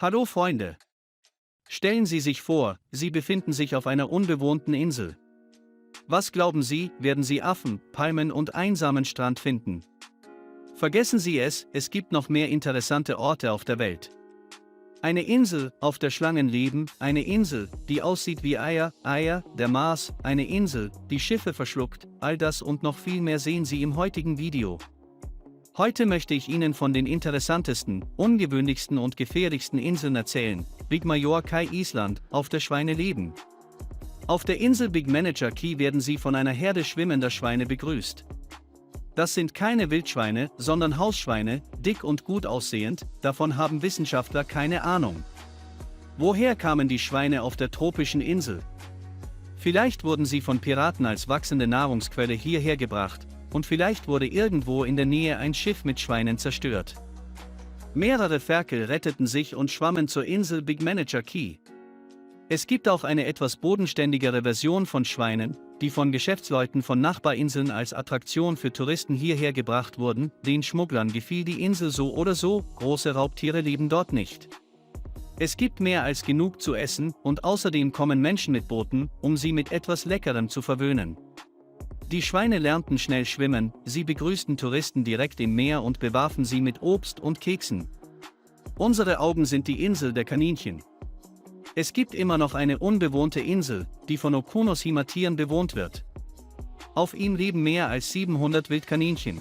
Hallo Freunde! Stellen Sie sich vor, Sie befinden sich auf einer unbewohnten Insel. Was glauben Sie, werden Sie Affen, Palmen und einsamen Strand finden? Vergessen Sie es, es gibt noch mehr interessante Orte auf der Welt. Eine Insel, auf der Schlangen leben, eine Insel, die aussieht wie Eier, der Mars, eine Insel, die Schiffe verschluckt, all das und noch viel mehr sehen Sie im heutigen Video. Heute möchte ich Ihnen von den interessantesten, ungewöhnlichsten und gefährlichsten Inseln erzählen. Big Major Kai Island, auf der Schweine leben. Auf der Insel Big Manager Key werden Sie von einer Herde schwimmender Schweine begrüßt. Das sind keine Wildschweine, sondern Hausschweine, dick und gut aussehend, davon haben Wissenschaftler keine Ahnung. Woher kamen die Schweine auf der tropischen Insel? Vielleicht wurden sie von Piraten als wachsende Nahrungsquelle hierher gebracht, und vielleicht wurde irgendwo in der Nähe ein Schiff mit Schweinen zerstört. Mehrere Ferkel retteten sich und schwammen zur Insel Big Manager Key. Es gibt auch eine etwas bodenständigere Version von Schweinen, die von Geschäftsleuten von Nachbarinseln als Attraktion für Touristen hierher gebracht wurden. Den Schmugglern gefiel die Insel so oder so, große Raubtiere leben dort nicht. Es gibt mehr als genug zu essen, und außerdem kommen Menschen mit Booten, um sie mit etwas Leckerem zu verwöhnen. Die Schweine lernten schnell schwimmen, sie begrüßten Touristen direkt im Meer und bewarfen sie mit Obst und Keksen. Unsere Augen sind die Insel der Kaninchen. Es gibt immer noch eine unbewohnte Insel, die von Okonos-Himatieren bewohnt wird. Auf ihm leben mehr als 700 Wildkaninchen.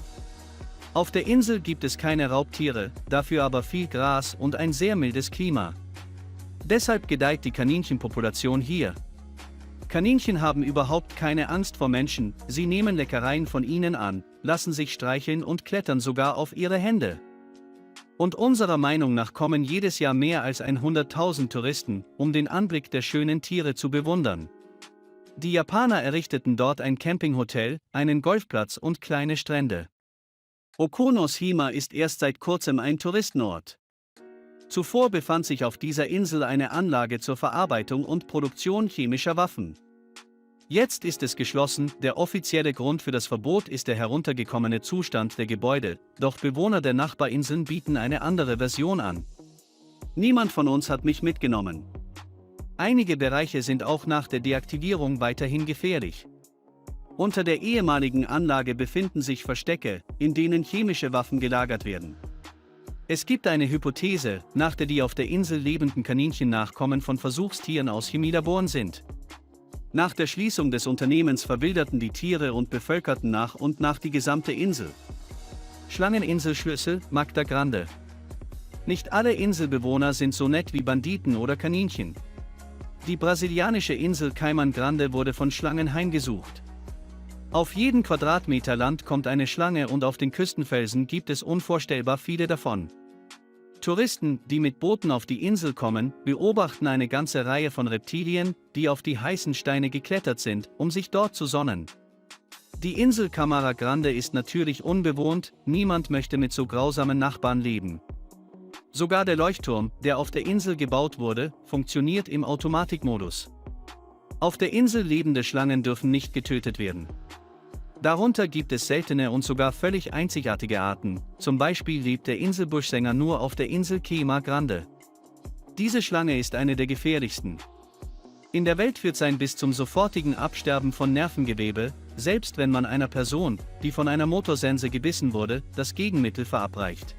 Auf der Insel gibt es keine Raubtiere, dafür aber viel Gras und ein sehr mildes Klima. Deshalb gedeiht die Kaninchenpopulation hier. Kaninchen haben überhaupt keine Angst vor Menschen, sie nehmen Leckereien von ihnen an, lassen sich streicheln und klettern sogar auf ihre Hände. Und unserer Meinung nach kommen jedes Jahr mehr als 100.000 Touristen, um den Anblick der schönen Tiere zu bewundern. Die Japaner errichteten dort ein Campinghotel, einen Golfplatz und kleine Strände. Okonos-Hima ist erst seit kurzem ein Touristenort. Zuvor befand sich auf dieser Insel eine Anlage zur Verarbeitung und Produktion chemischer Waffen. Jetzt ist es geschlossen, der offizielle Grund für das Verbot ist der heruntergekommene Zustand der Gebäude, doch Bewohner der Nachbarinseln bieten eine andere Version an. Niemand von uns hat mich mitgenommen. Einige Bereiche sind auch nach der Deaktivierung weiterhin gefährlich. Unter der ehemaligen Anlage befinden sich Verstecke, in denen chemische Waffen gelagert werden. Es gibt eine Hypothese, nach der die auf der Insel lebenden Kaninchen Nachkommen von Versuchstieren aus Chemielaboren sind. Nach der Schließung des Unternehmens verwilderten die Tiere und bevölkerten nach und nach die gesamte Insel. Schlangeninsel Schlüssel, Magda Grande. Nicht alle Inselbewohner sind so nett wie Banditen oder Kaninchen. Die brasilianische Insel Cayman Grande wurde von Schlangen heimgesucht. Auf jeden Quadratmeter Land kommt eine Schlange und auf den Küstenfelsen gibt es unvorstellbar viele davon. Touristen, die mit Booten auf die Insel kommen, beobachten eine ganze Reihe von Reptilien, die auf die heißen Steine geklettert sind, um sich dort zu sonnen. Die Insel Camara Grande ist natürlich unbewohnt, niemand möchte mit so grausamen Nachbarn leben. Sogar der Leuchtturm, der auf der Insel gebaut wurde, funktioniert im Automatikmodus. Auf der Insel lebende Schlangen dürfen nicht getötet werden. Darunter gibt es seltene und sogar völlig einzigartige Arten, zum Beispiel lebt der Inselbuschsänger nur auf der Insel Queima Grande. Diese Schlange ist eine der gefährlichsten. In der Welt führt sein bis zum sofortigen Absterben von Nervengewebe, selbst wenn man einer Person, die von einer Motorsense gebissen wurde, das Gegenmittel verabreicht.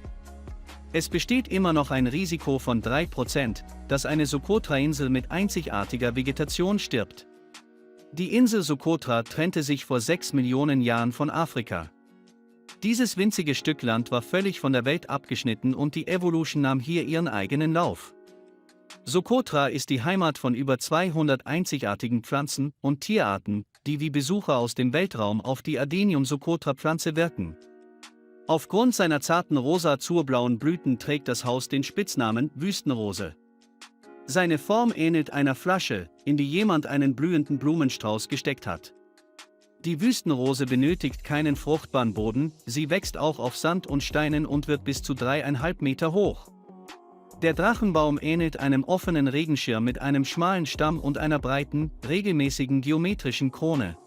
Es besteht immer noch ein Risiko von 3%, dass eine Socotra-Insel mit einzigartiger Vegetation stirbt. Die Insel Socotra trennte sich vor 6 Millionen Jahren von Afrika. Dieses winzige Stück Land war völlig von der Welt abgeschnitten und die Evolution nahm hier ihren eigenen Lauf. Socotra ist die Heimat von über 200 einzigartigen Pflanzen- und Tierarten, die wie Besucher aus dem Weltraum auf die Adenium-Socotra-Pflanze wirken. Aufgrund seiner zarten rosa-azurblauen Blüten trägt das Haus den Spitznamen Wüstenrose. Seine Form ähnelt einer Flasche, in die jemand einen blühenden Blumenstrauß gesteckt hat. Die Wüstenrose benötigt keinen fruchtbaren Boden, sie wächst auch auf Sand und Steinen und wird bis zu 3,5 Meter hoch. Der Drachenbaum ähnelt einem offenen Regenschirm mit einem schmalen Stamm und einer breiten, regelmäßigen geometrischen Krone.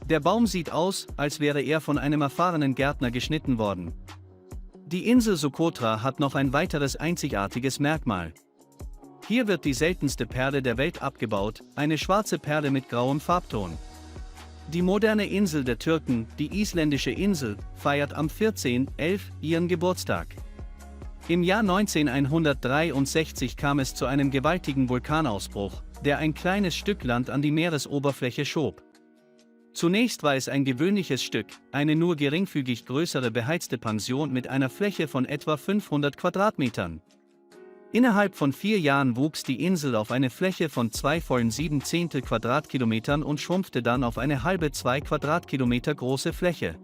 Der Baum sieht aus, als wäre er von einem erfahrenen Gärtner geschnitten worden. Die Insel Socotra hat noch ein weiteres einzigartiges Merkmal. Hier wird die seltenste Perle der Welt abgebaut, eine schwarze Perle mit grauem Farbton. Die moderne Insel der Türken, die isländische Insel, feiert am 14.11. ihren Geburtstag. Im Jahr 1963 kam es zu einem gewaltigen Vulkanausbruch, der ein kleines Stück Land an die Meeresoberfläche schob. Zunächst war es ein gewöhnliches Stück, eine nur geringfügig größere beheizte Pension mit einer Fläche von etwa 500 Quadratmetern. Innerhalb von 4 Jahren wuchs die Insel auf eine Fläche von 2,7 Quadratkilometern und schrumpfte dann auf eine halbe 2 Quadratkilometer große Fläche.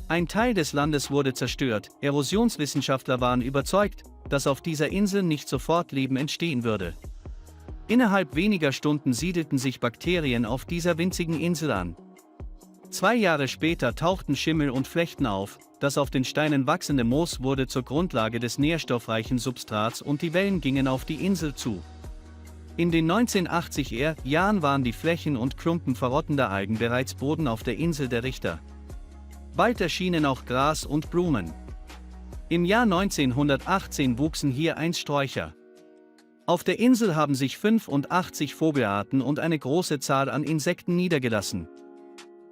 Ein Teil des Landes wurde zerstört, Erosionswissenschaftler waren überzeugt, dass auf dieser Insel nicht sofort Leben entstehen würde. Innerhalb weniger Stunden siedelten sich Bakterien auf dieser winzigen Insel an. 2 Jahre später tauchten Schimmel und Flechten auf, das auf den Steinen wachsende Moos wurde zur Grundlage des nährstoffreichen Substrats und die Wellen gingen auf die Insel zu. In den 1980er Jahren waren die Flächen und Klumpen verrottender Algen bereits Boden auf der Insel der Richter. Bald erschienen auch Gras und Blumen. Im Jahr 1918 wuchsen hier einst Sträucher. Auf der Insel haben sich 85 Vogelarten und eine große Zahl an Insekten niedergelassen.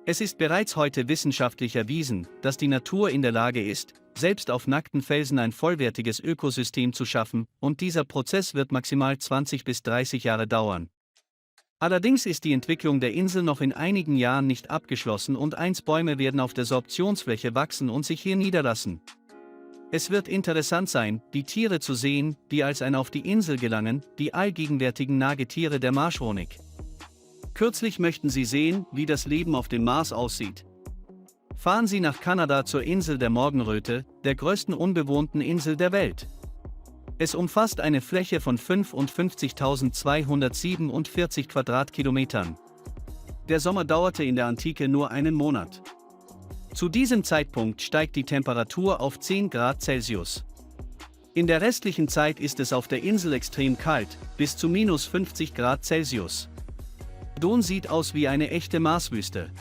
Es ist bereits heute wissenschaftlich erwiesen, dass die Natur in der Lage ist, selbst auf nackten Felsen ein vollwertiges Ökosystem zu schaffen, und dieser Prozess wird maximal 20 bis 30 Jahre dauern. Allerdings ist die Entwicklung der Insel noch in einigen Jahren nicht abgeschlossen und Bäume werden auf der Sorptionsfläche wachsen und sich hier niederlassen. Es wird interessant sein, die Tiere zu sehen, die als ein auf die Insel gelangen, die allgegenwärtigen Nagetiere der Marschronik. Kürzlich möchten Sie sehen, wie das Leben auf dem Mars aussieht. Fahren Sie nach Kanada zur Insel der Morgenröte, der größten unbewohnten Insel der Welt. Es umfasst eine Fläche von 55.247 Quadratkilometern. Der Sommer dauerte in der Antike nur einen Monat. Zu diesem Zeitpunkt steigt die Temperatur auf 10 Grad Celsius. In der restlichen Zeit ist es auf der Insel extrem kalt, bis zu -50 Grad Celsius. Don sieht aus wie eine echte Marswüste.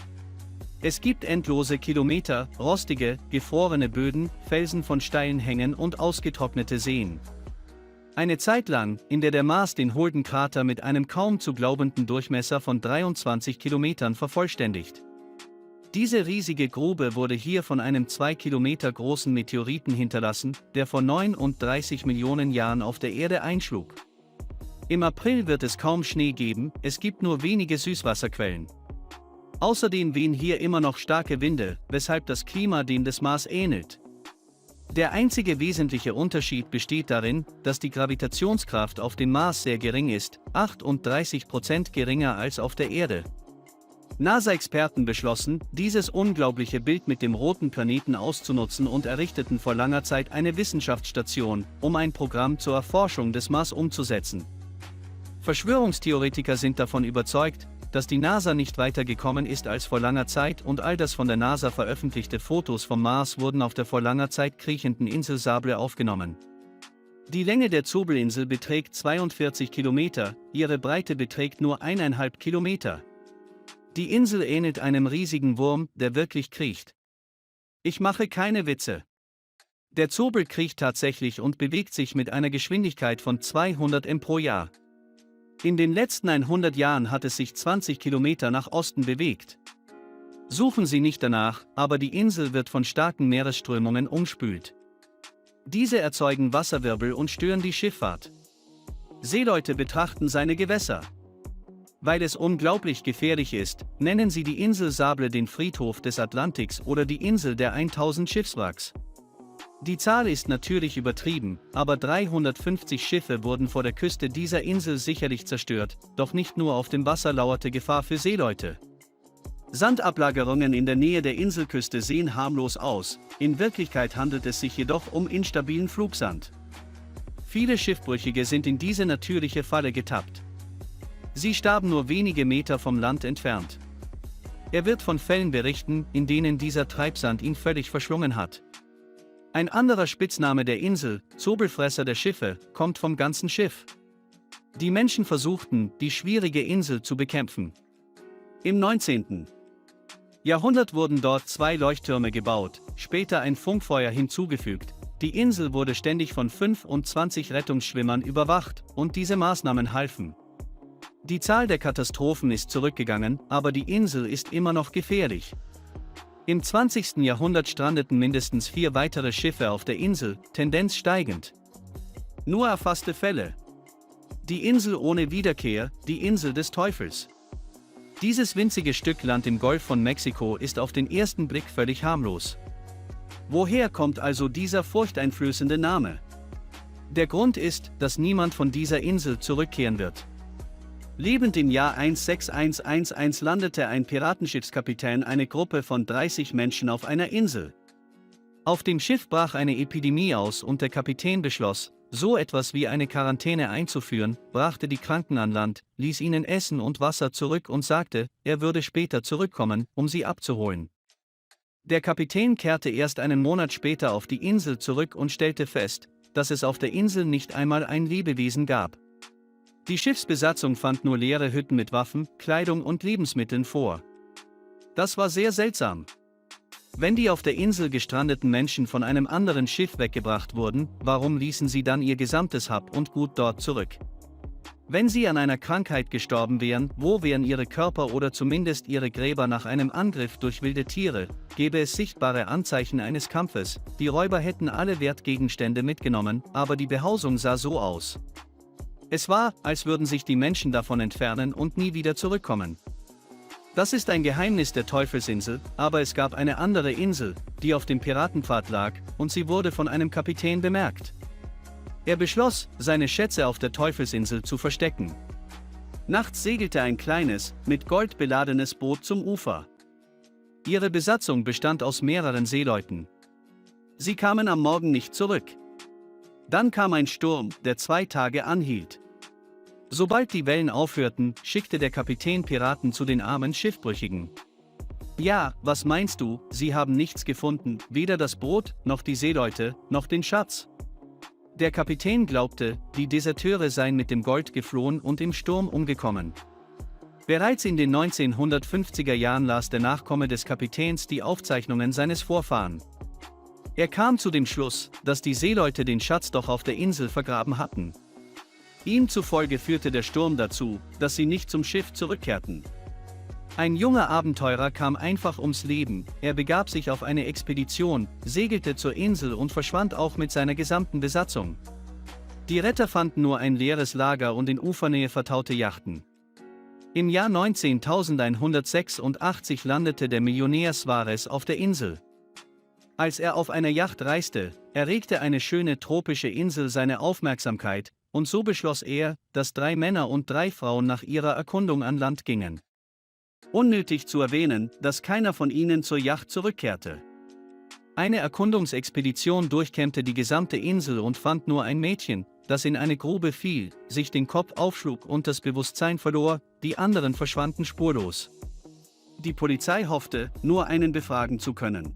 Es gibt endlose Kilometer, rostige, gefrorene Böden, Felsen von steilen Hängen und ausgetrocknete Seen. Eine Zeit lang, in der Mars den Holden-Krater mit einem kaum zu glaubenden Durchmesser von 23 Kilometern vervollständigt. Diese riesige Grube wurde hier von einem 2 Kilometer großen Meteoriten hinterlassen, der vor 39 Millionen Jahren auf der Erde einschlug. Im April wird es kaum Schnee geben, es gibt nur wenige Süßwasserquellen. Außerdem wehen hier immer noch starke Winde, weshalb das Klima dem des Mars ähnelt. Der einzige wesentliche Unterschied besteht darin, dass die Gravitationskraft auf dem Mars sehr gering ist, 38% geringer als auf der Erde. NASA-Experten beschlossen, dieses unglaubliche Bild mit dem roten Planeten auszunutzen und errichteten vor langer Zeit eine Wissenschaftsstation, um ein Programm zur Erforschung des Mars umzusetzen. Verschwörungstheoretiker sind davon überzeugt, dass die NASA nicht weitergekommen ist als vor langer Zeit und all das von der NASA veröffentlichte Fotos vom Mars wurden auf der vor langer Zeit kriechenden Insel Sable aufgenommen. Die Länge der Zobelinsel beträgt 42 Kilometer, ihre Breite beträgt nur 1,5 Kilometer. Die Insel ähnelt einem riesigen Wurm, der wirklich kriecht. Ich mache keine Witze. Der Zobel kriecht tatsächlich und bewegt sich mit einer Geschwindigkeit von 200 m pro Jahr. In den letzten 100 Jahren hat es sich 20 Kilometer nach Osten bewegt. Suchen Sie nicht danach, aber die Insel wird von starken Meeresströmungen umspült. Diese erzeugen Wasserwirbel und stören die Schifffahrt. Seeleute betrachten seine Gewässer. Weil es unglaublich gefährlich ist, nennen sie die Insel Sable den Friedhof des Atlantiks oder die Insel der 1000 Schiffswracks. Die Zahl ist natürlich übertrieben, aber 350 Schiffe wurden vor der Küste dieser Insel sicherlich zerstört, doch nicht nur auf dem Wasser lauerte Gefahr für Seeleute. Sandablagerungen in der Nähe der Inselküste sehen harmlos aus, in Wirklichkeit handelt es sich jedoch um instabilen Flugsand. Viele Schiffbrüchige sind in diese natürliche Falle getappt. Sie starben nur wenige Meter vom Land entfernt. Er wird von Fällen berichten, in denen dieser Treibsand ihn völlig verschlungen hat. Ein anderer Spitzname der Insel, Zobelfresser der Schiffe, kommt vom ganzen Schiff. Die Menschen versuchten, die schwierige Insel zu bekämpfen. Im 19. Jahrhundert wurden dort 2 Leuchttürme gebaut, später ein Funkfeuer hinzugefügt, Die Insel wurde ständig von 25 Rettungsschwimmern überwacht, und diese Maßnahmen halfen. Die Zahl der Katastrophen ist zurückgegangen, aber die Insel ist immer noch gefährlich. Im 20. Jahrhundert strandeten mindestens 4 weitere Schiffe auf der Insel, Tendenz steigend. Nur erfasste Fälle. Die Insel ohne Wiederkehr, die Insel des Teufels. Dieses winzige Stück Land im Golf von Mexiko ist auf den ersten Blick völlig harmlos. Woher kommt also dieser furchteinflößende Name? Der Grund ist, dass niemand von dieser Insel zurückkehren wird. Lebend im Jahr 16111 landete ein Piratenschiffskapitän eine Gruppe von 30 Menschen auf einer Insel. Auf dem Schiff brach eine Epidemie aus und der Kapitän beschloss, so etwas wie eine Quarantäne einzuführen, brachte die Kranken an Land, ließ ihnen Essen und Wasser zurück und sagte, er würde später zurückkommen, um sie abzuholen. Der Kapitän kehrte erst einen Monat später auf die Insel zurück und stellte fest, dass es auf der Insel nicht einmal ein Lebewesen gab. Die Schiffsbesatzung fand nur leere Hütten mit Waffen, Kleidung und Lebensmitteln vor. Das war sehr seltsam. Wenn die auf der Insel gestrandeten Menschen von einem anderen Schiff weggebracht wurden, warum ließen sie dann ihr gesamtes Hab und Gut dort zurück? Wenn sie an einer Krankheit gestorben wären, wo wären ihre Körper oder zumindest ihre Gräber nach einem Angriff durch wilde Tiere? Gäbe es sichtbare Anzeichen eines Kampfes, die Räuber hätten alle Wertgegenstände mitgenommen, aber die Behausung sah so aus. Es war, als würden sich die Menschen davon entfernen und nie wieder zurückkommen. Das ist ein Geheimnis der Teufelsinsel, aber es gab eine andere Insel, die auf dem Piratenpfad lag, und sie wurde von einem Kapitän bemerkt. Er beschloss, seine Schätze auf der Teufelsinsel zu verstecken. Nachts segelte ein kleines, mit Gold beladenes Boot zum Ufer. Ihre Besatzung bestand aus mehreren Seeleuten. Sie kamen am Morgen nicht zurück. Dann kam ein Sturm, der 2 Tage anhielt. Sobald die Wellen aufhörten, schickte der Kapitän Piraten zu den armen Schiffbrüchigen. Ja, was meinst du, sie haben nichts gefunden, weder das Boot, noch die Seeleute, noch den Schatz. Der Kapitän glaubte, die Deserteure seien mit dem Gold geflohen und im Sturm umgekommen. Bereits in den 1950er Jahren las der Nachkomme des Kapitäns die Aufzeichnungen seines Vorfahren. Er kam zu dem Schluss, dass die Seeleute den Schatz doch auf der Insel vergraben hatten. Ihm zufolge führte der Sturm dazu, dass sie nicht zum Schiff zurückkehrten. Ein junger Abenteurer kam einfach ums Leben, er begab sich auf eine Expedition, segelte zur Insel und verschwand auch mit seiner gesamten Besatzung. Die Retter fanden nur ein leeres Lager und in Ufernähe vertaute Yachten. Im Jahr 19.186 landete der Millionär Suarez auf der Insel. Als er auf einer Yacht reiste, erregte eine schöne tropische Insel seine Aufmerksamkeit, und so beschloss er, dass 3 Männer und 3 Frauen nach ihrer Erkundung an Land gingen. Unnötig zu erwähnen, dass keiner von ihnen zur Yacht zurückkehrte. Eine Erkundungsexpedition durchkämmte die gesamte Insel und fand nur ein Mädchen, das in eine Grube fiel, sich den Kopf aufschlug und das Bewusstsein verlor, die anderen verschwanden spurlos. Die Polizei hoffte, nur einen befragen zu können.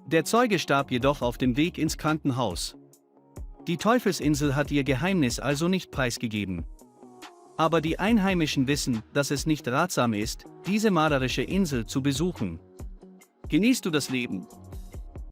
Der Zeuge starb jedoch auf dem Weg ins Krankenhaus. Die Teufelsinsel hat ihr Geheimnis also nicht preisgegeben. Aber die Einheimischen wissen, dass es nicht ratsam ist, diese malerische Insel zu besuchen. Genießt du das Leben?